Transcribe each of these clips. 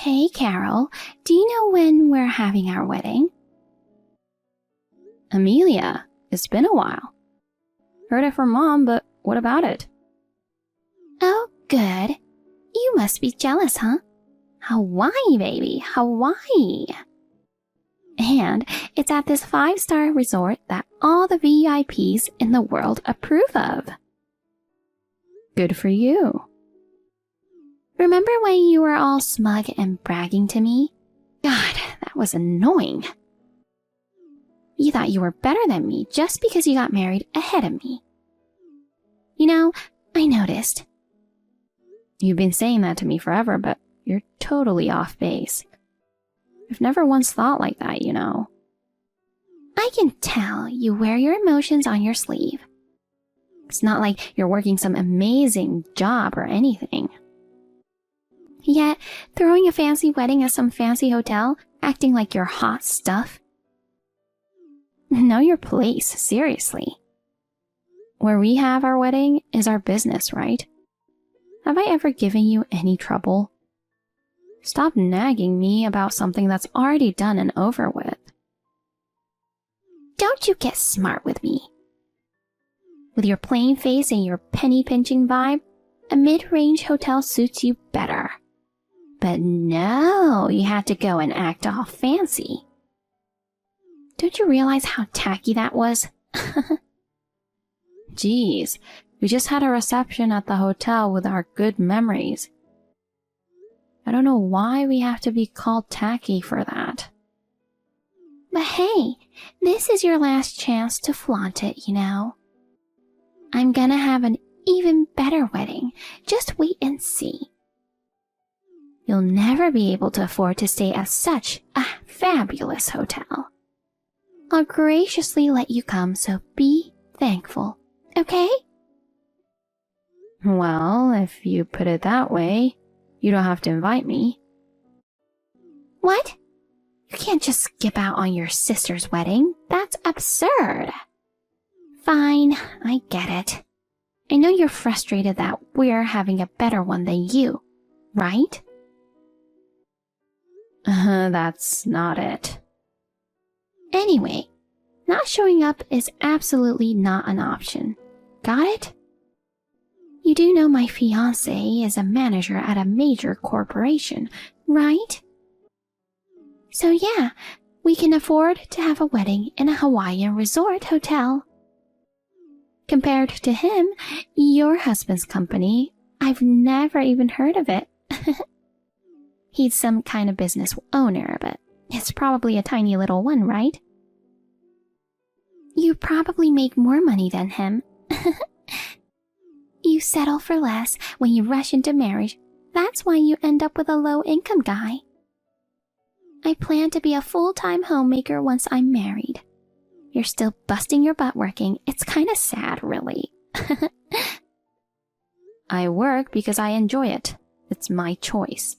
Hey, Carol, do you know when we're having our wedding? Amelia, it's been a while. Heard it from Mom, but what about it? Oh, good. You must be jealous, huh? Hawaii, baby, Hawaii. And it's at this 5-star resort that all the VIPs in the world approve of. Good for you. Remember when you were all smug and bragging to me? God, that was annoying. You thought you were better than me just because you got married ahead of me. You know, I noticed. You've been saying that to me forever, but you're totally off base. I've never once thought like that, you know. I can tell you wear your emotions on your sleeve. It's not like you're working some amazing job or anything. Yet, throwing a fancy wedding at some fancy hotel, acting like you're hot stuff. Know your place, seriously. Where we have our wedding is our business, right? Have I ever given you any trouble? Stop nagging me about something that's already done and over with. Don't you get smart with me. With your plain face and your penny-pinching vibe, a mid-range hotel suits you better. But no, you had to go and act all fancy. Don't you realize how tacky that was? Geez, we just had a reception at the hotel with our good memories. I don't know why we have to be called tacky for that. But hey, this is your last chance to flaunt it, you know. I'm gonna have an even better wedding. Just wait and see. You'll never be able to afford to stay at such a fabulous hotel. I'll graciously let you come, so be thankful, okay? Well, if you put it that way, you don't have to invite me. What? You can't just skip out on your sister's wedding. That's absurd. Fine, I get it. I know you're frustrated that we're having a better one than you, right? That's not it. Anyway, not showing up is absolutely not an option. Got it? You do know my fiancé is a manager at a major corporation, right? So yeah, we can afford to have a wedding in a Hawaiian resort hotel. Compared to him, your husband's company, I've never even heard of it. He's some kind of business owner, but it's probably a tiny little one, right? You probably make more money than him. You settle for less when you rush into marriage. That's why you end up with a low-income guy. I plan to be a full-time homemaker once I'm married. You're still busting your butt working. It's kind of sad, really. I work because I enjoy it. It's my choice.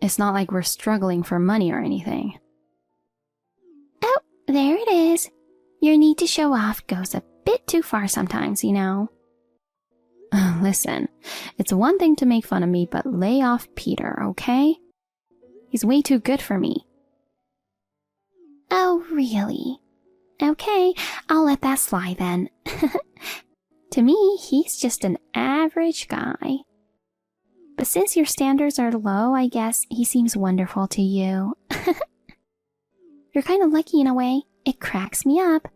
It's not like we're struggling for money or anything. Oh, there it is. Your need to show off goes a bit too far sometimes, you know. Listen, it's one thing to make fun of me, but lay off Peter, okay? He's way too good for me. Oh, really? Okay, I'll let that slide then. To me, he's just an average guy. But since your standards are low, I guess he seems wonderful to you. You're kind of lucky in a way. It cracks me up.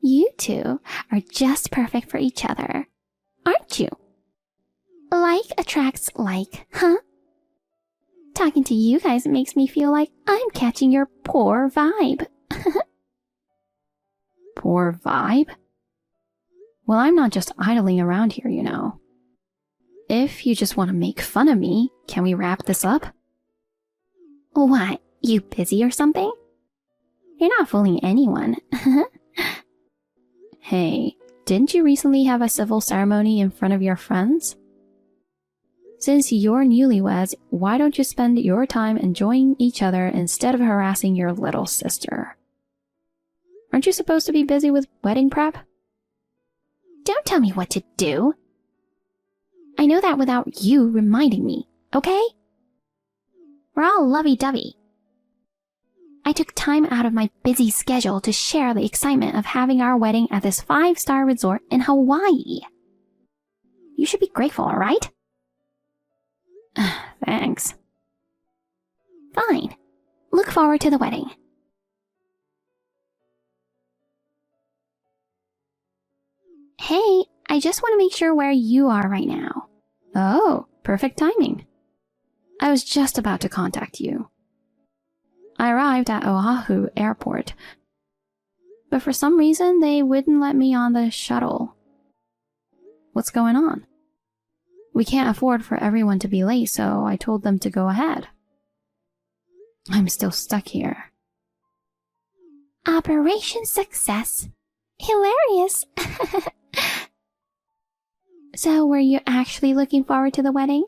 You two are just perfect for each other, aren't you? Like attracts like, huh? Talking to you guys makes me feel like I'm catching your poor vibe. Poor vibe? Well, I'm not just idling around here, you know. If you just want to make fun of me, can we wrap this up? What, you busy or something? You're not fooling anyone. Hey, didn't you recently have a civil ceremony in front of your friends? Since you're newlyweds, why don't you spend your time enjoying each other instead of harassing your little sister? Aren't you supposed to be busy with wedding prep? Don't tell me what to do. I know that without you reminding me, okay? We're all lovey-dovey. I took time out of my busy schedule to share the excitement of having our wedding at this 5-star resort in Hawaii. You should be grateful, alright? Thanks. Fine. Look forward to the wedding. Hey, I just want to make sure where you are right now. Oh, perfect timing. I was just about to contact you. I arrived at Oahu Airport, but for some reason they wouldn't let me on the shuttle. What's going on? We can't afford for everyone to be late, so I told them to go ahead. I'm still stuck here. Operation Success. Hilarious. So, were you actually looking forward to the wedding?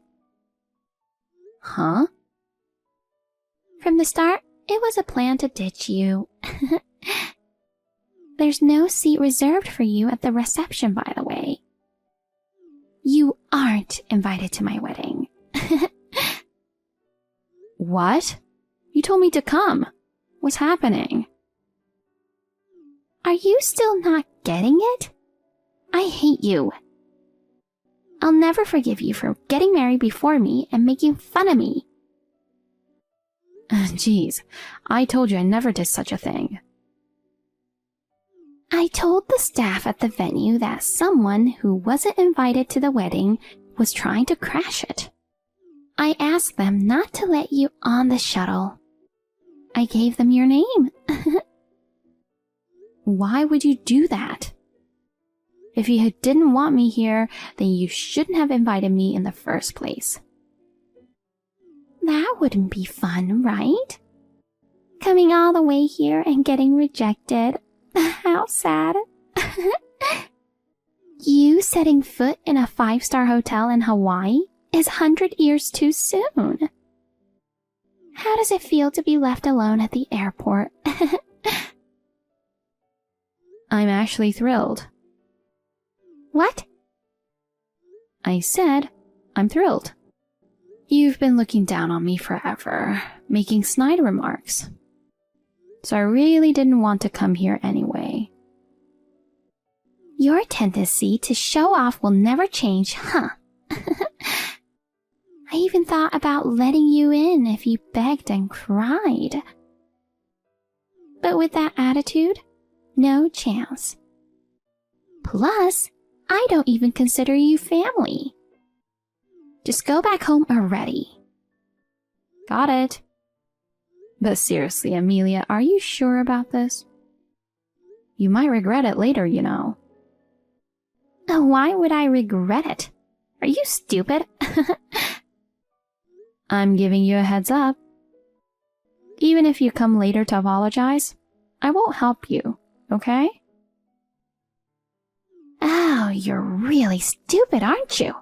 Huh? From the start, it was a plan to ditch you. There's no seat reserved for you at the reception, by the way. You aren't invited to my wedding. What? You told me to come. What's happening? Are you still not getting it? I hate you. I'll never forgive you for getting married before me and making fun of me. Jeez, I told you I never did such a thing. I told the staff at the venue that someone who wasn't invited to the wedding was trying to crash it. I asked them not to let you on the shuttle. I gave them your name. Why would you do that? If you didn't want me here, then you shouldn't have invited me in the first place. That wouldn't be fun, right? Coming all the way here and getting rejected. How sad. You setting foot in a 5-star hotel in Hawaii is 100 years too soon. How does it feel to be left alone at the airport? I'm actually thrilled. What? I said, I'm thrilled. You've been looking down on me forever, making snide remarks. So I really didn't want to come here anyway. Your tendency to show off will never change, huh? I even thought about letting you in if you begged and cried. But with that attitude, no chance. Plus, I don't even consider you family. Just go back home already. Got it. But seriously, Amelia, are you sure about this? You might regret it later, you know. Why would I regret it? Are you stupid? I'm giving you a heads up. Even if you come later to apologize, I won't help you, okay? Oh, you're really stupid, aren't you?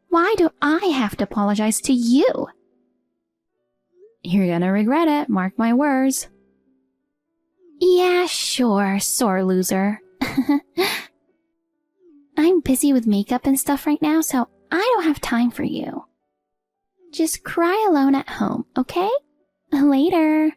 Why do I have to apologize to you? You're gonna regret it, mark my words. Yeah, sure, sore loser. I'm busy with makeup and stuff right now, so I don't have time for you. Just cry alone at home, okay? Later.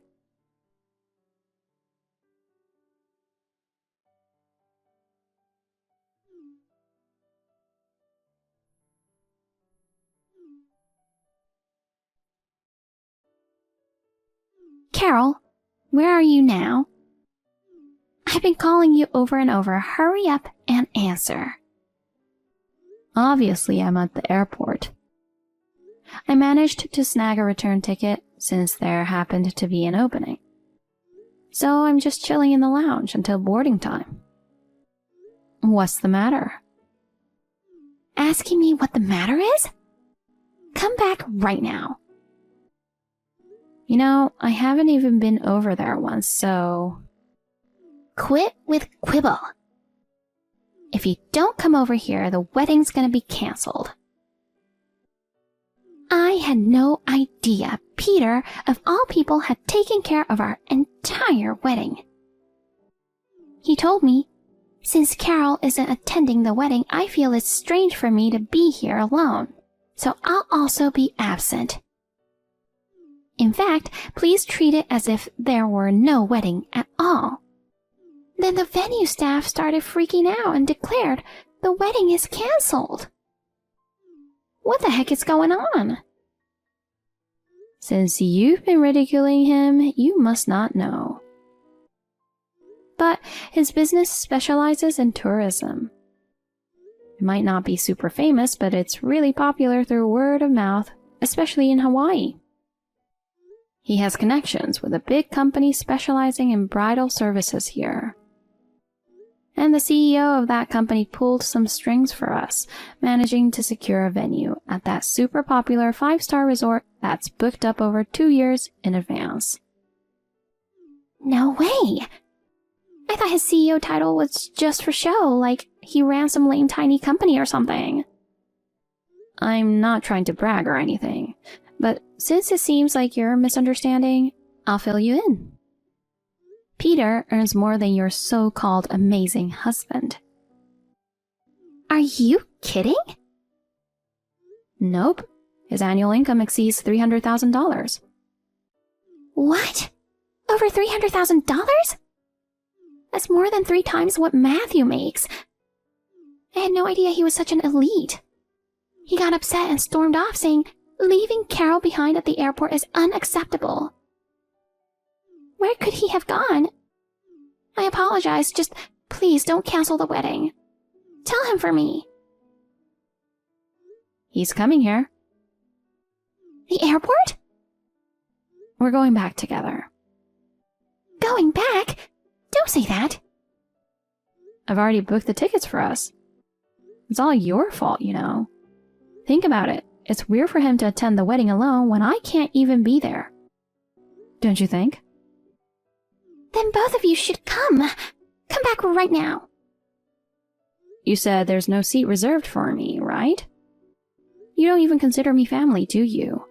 Carol, where are you now? I've been calling you over and over. Hurry up and answer. Obviously, I'm at the airport. I managed to snag a return ticket since there happened to be an opening. So I'm just chilling in the lounge until boarding time. What's the matter? Asking me what the matter is? Come back right now. You know, I haven't even been over there once, so... Quit with quibble. If you don't come over here, the wedding's gonna be cancelled. I had no idea Peter, of all people, had taken care of our entire wedding. He told me, since Carol isn't attending the wedding, I feel it's strange for me to be here alone. so I'll also be absent. In fact, please treat it as if there were no wedding at all. Then the venue staff started freaking out and declared the wedding is canceled. What the heck is going on? Since you've been ridiculing him, you must not know. But his business specializes in tourism. It might not be super famous, but it's really popular through word of mouth, especially in Hawaii. He has connections with a big company specializing in bridal services here. And the CEO of that company pulled some strings for us, managing to secure a venue at that super popular 5-star resort that's booked up over 2 years in advance. No way! I thought his CEO title was just for show, like he ran some lame tiny company or something. I'm not trying to brag or anything, but since it seems like you're misunderstanding, I'll fill you in. Peter earns more than your so-called amazing husband. Are you kidding? Nope. His annual income exceeds $300,000. What? Over $300,000? That's more than 3 times what Matthew makes. I had no idea he was such an elite. He got upset and stormed off, saying leaving Carol behind at the airport is unacceptable. Where could he have gone? I apologize, just please don't cancel the wedding. Tell him for me. He's coming here. The airport? We're going back together. Going back? Don't say that. I've already booked the tickets for us. It's all your fault, you know. Think about it. It's weird for him to attend the wedding alone when I can't even be there. Don't you think? Then both of you should come. Come back right now. You said there's no seat reserved for me, right? You don't even consider me family, do you?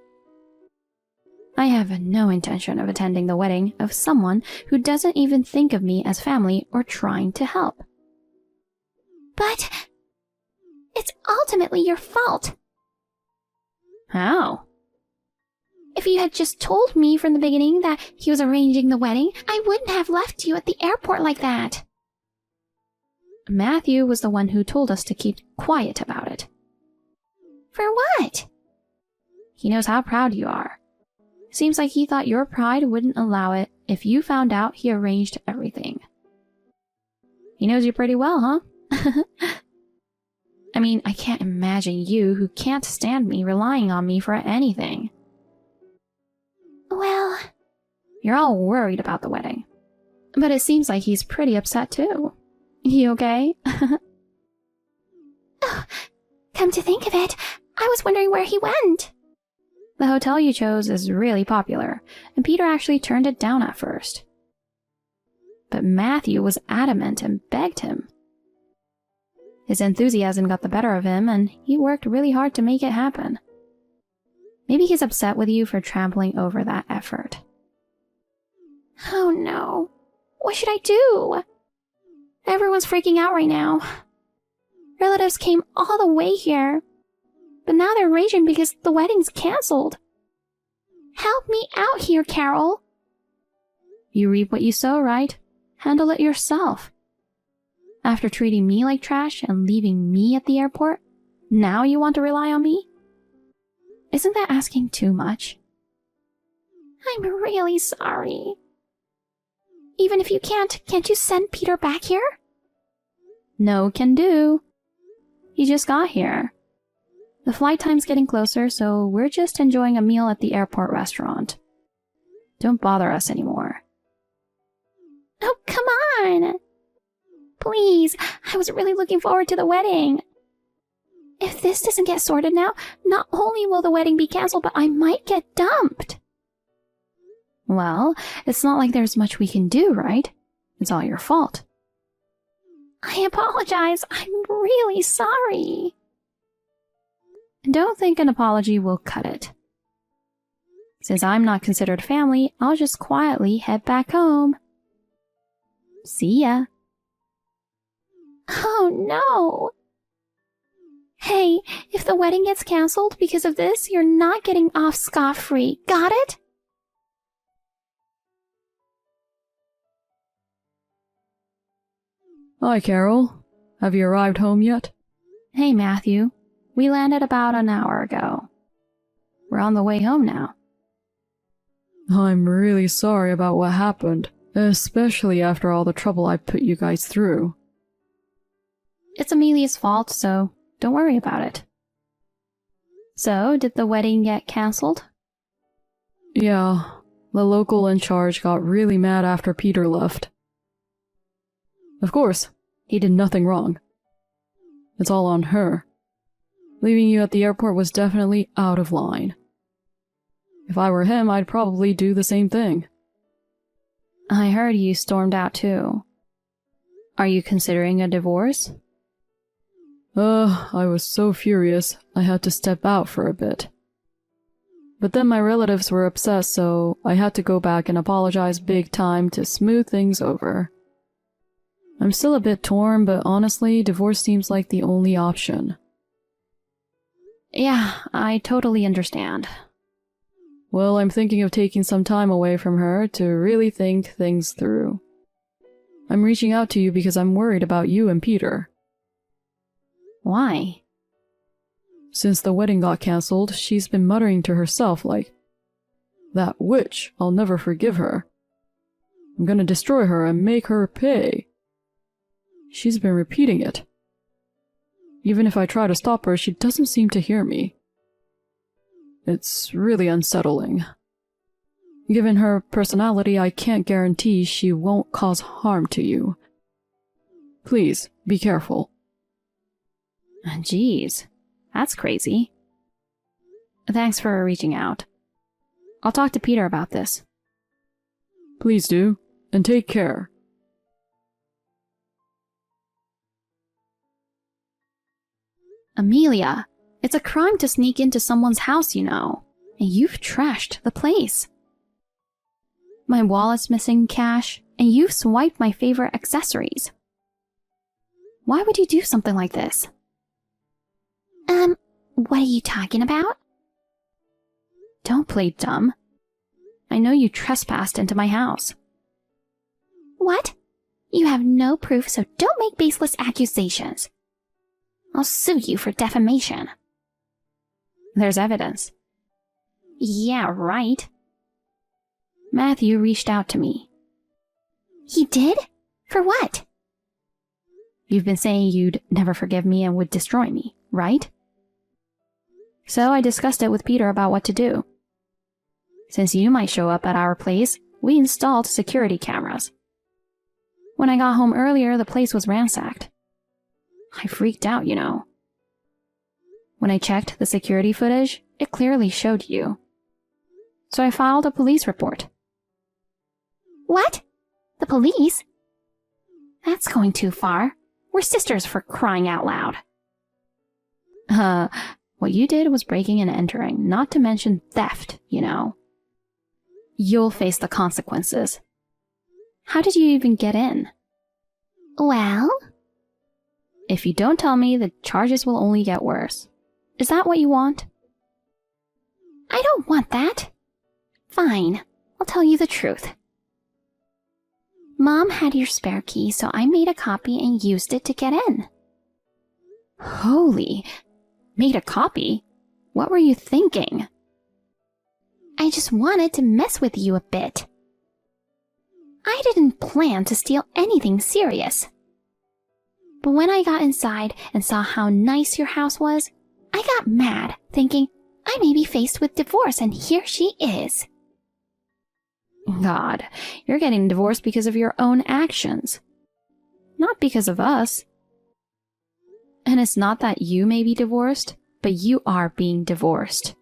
I have no intention of attending the wedding of someone who doesn't even think of me as family or trying to help. But it's ultimately your fault. How? If you had just told me from the beginning that he was arranging the wedding, I wouldn't have left you at the airport like that. Matthew was the one who told us to keep quiet about it. For what? He knows how proud you are. Seems like he thought your pride wouldn't allow it if you found out he arranged everything. He knows you pretty well, huh? I mean, I can't imagine you, who can't stand me, relying on me for anything. Well, you're all worried about the wedding. But it seems like he's pretty upset too. You okay? Oh, come to think of it, I was wondering where he went. The hotel you chose is really popular, and Peter actually turned it down at first. But Matthew was adamant and begged him. His enthusiasm got the better of him, and he worked really hard to make it happen. Maybe he's upset with you for trampling over that effort. Oh no. What should I do? Everyone's freaking out right now. Relatives came all the way here, but now they're raging because the wedding's canceled. Help me out here, Carol. You reap what you sow, right? Handle it yourself. After treating me like trash and leaving me at the airport, now you want to rely on me? Isn't that asking too much? I'm really sorry. Even if you can't you send Peter back here? No can do. He just got here. The flight time's getting closer, so we're just enjoying a meal at the airport restaurant. Don't bother us anymore. Oh, come on! Please, I was really looking forward to the wedding. If this doesn't get sorted now, not only will the wedding be canceled, but I might get dumped. Well, it's not like there's much we can do, right? It's all your fault. I apologize. I'm really sorry. Don't think an apology will cut it. Since I'm not considered family, I'll just quietly head back home. See ya. Oh no. Hey, if the wedding gets cancelled because of this, you're not getting off scot-free. Got it? Hi, Carol. Have you arrived home yet? Hey, Matthew. We landed about an hour ago. We're on the way home now. I'm really sorry about what happened, especially after all the trouble I put you guys through. It's Amelia's fault, so don't worry about it. So, did the wedding get cancelled? Yeah, the local in charge got really mad after Peter left. Of course, he did nothing wrong. It's all on her. Leaving you at the airport was definitely out of line. If I were him, I'd probably do the same thing. I heard you stormed out too. Are you considering a divorce? I was so furious, I had to step out for a bit. But then my relatives were upset, so I had to go back and apologize big time to smooth things over. I'm still a bit torn, but honestly, divorce seems like the only option. Yeah, I totally understand. Well, I'm thinking of taking some time away from her to really think things through. I'm reaching out to you because I'm worried about you and Peter. Why? Since the wedding got cancelled, she's been muttering to herself like, "That witch, I'll never forgive her. I'm gonna destroy her and make her pay." She's been repeating it. Even if I try to stop her, she doesn't seem to hear me. It's really unsettling. Given her personality, I can't guarantee she won't cause harm to you. Please, be careful. Jeez, that's crazy. Thanks for reaching out. I'll talk to Peter about this. Please do, and take care. Amelia, it's a crime to sneak into someone's house, you know, and you've trashed the place. My wallet's missing cash, and you've swiped my favorite accessories. Why would you do something like this? What are you talking about? Don't play dumb. I know you trespassed into my house. What? You have no proof, so don't make baseless accusations. I'll sue you for defamation. There's evidence. Yeah, right. Matthew reached out to me. He did? For what? You've been saying you'd never forgive me and would destroy me, right? So I discussed it with Peter about what to do. Since you might show up at our place, we installed security cameras. When I got home earlier, the place was ransacked. I freaked out, you know. When I checked the security footage, it clearly showed you. So I filed a police report. What? The police? That's going too far. We're sisters, for crying out loud. What you did was breaking and entering, not to mention theft, you know. You'll face the consequences. How did you even get in? Well? If you don't tell me, the charges will only get worse. Is that what you want? I don't want that. Fine, I'll tell you the truth. Mom had your spare key, so I made a copy and used it to get in. Holy, made a copy? What were you thinking? I just wanted to mess with you a bit. I didn't plan to steal anything serious. But when I got inside and saw how nice your house was, I got mad, thinking I may be faced with divorce, and here she is. God, you're getting divorced because of your own actions. Not because of us. And it's not that you may be divorced, but you are being divorced.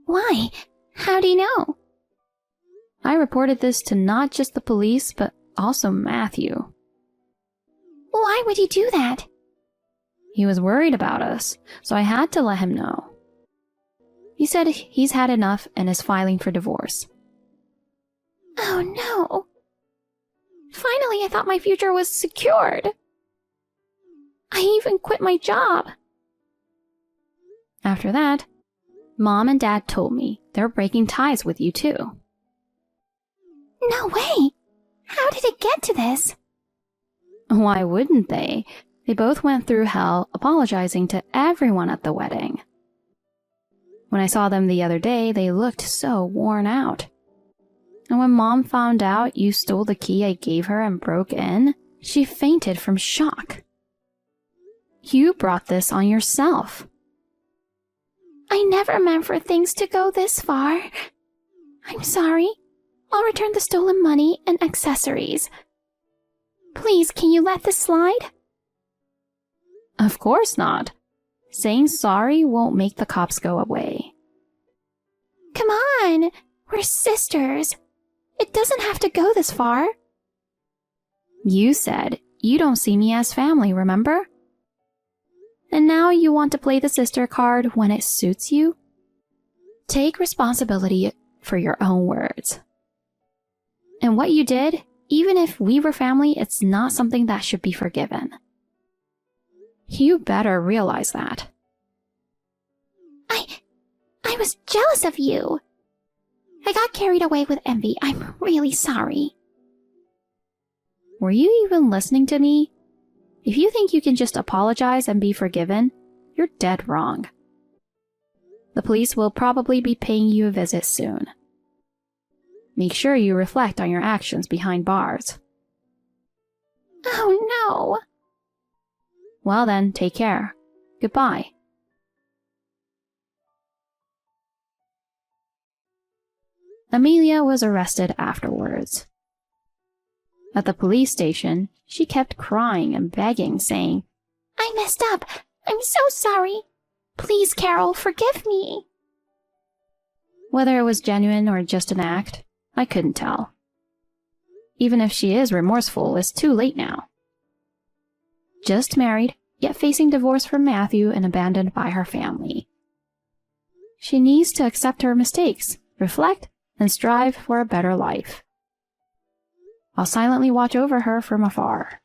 Why? How do you know? I reported this to not just the police, but also Matthew. Why would you do that? He was worried about us, so I had to let him know. He said he's had enough and is filing for divorce. Oh no. Finally, I thought my future was secured. I even quit my job. After that, Mom and Dad told me they're breaking ties with you too. No way! How did it get to this? Why wouldn't they? They both went through hell apologizing to everyone at the wedding. When I saw them the other day, they looked so worn out. And when Mom found out you stole the key I gave her and broke in, she fainted from shock. You brought this on yourself. I never meant for things to go this far. I'm sorry. I'll return the stolen money and accessories. Please, can you let this slide? Of course not. Saying sorry won't make the cops go away. Come on, we're sisters. It doesn't have to go this far. You said you don't see me as family, remember? And now you want to play the sister card when it suits you? Take responsibility for your own words. And what you did, even if we were family, it's not something that should be forgiven. You better realize that. I was jealous of you. I got carried away with envy. I'm really sorry. Were you even listening to me? If you think you can just apologize and be forgiven, you're dead wrong. The police will probably be paying you a visit soon. Make sure you reflect on your actions behind bars. Oh no. Well then, take care. Goodbye. Amelia was arrested afterwards. At the police station, she kept crying and begging, saying, I messed up. I'm so sorry. Please, Carol, forgive me. Whether it was genuine or just an act, I couldn't tell. Even if she is remorseful, it's too late now. Just married, yet facing divorce from Matthew and abandoned by her family. She needs to accept her mistakes, reflect, and strive for a better life. I'll silently watch over her from afar.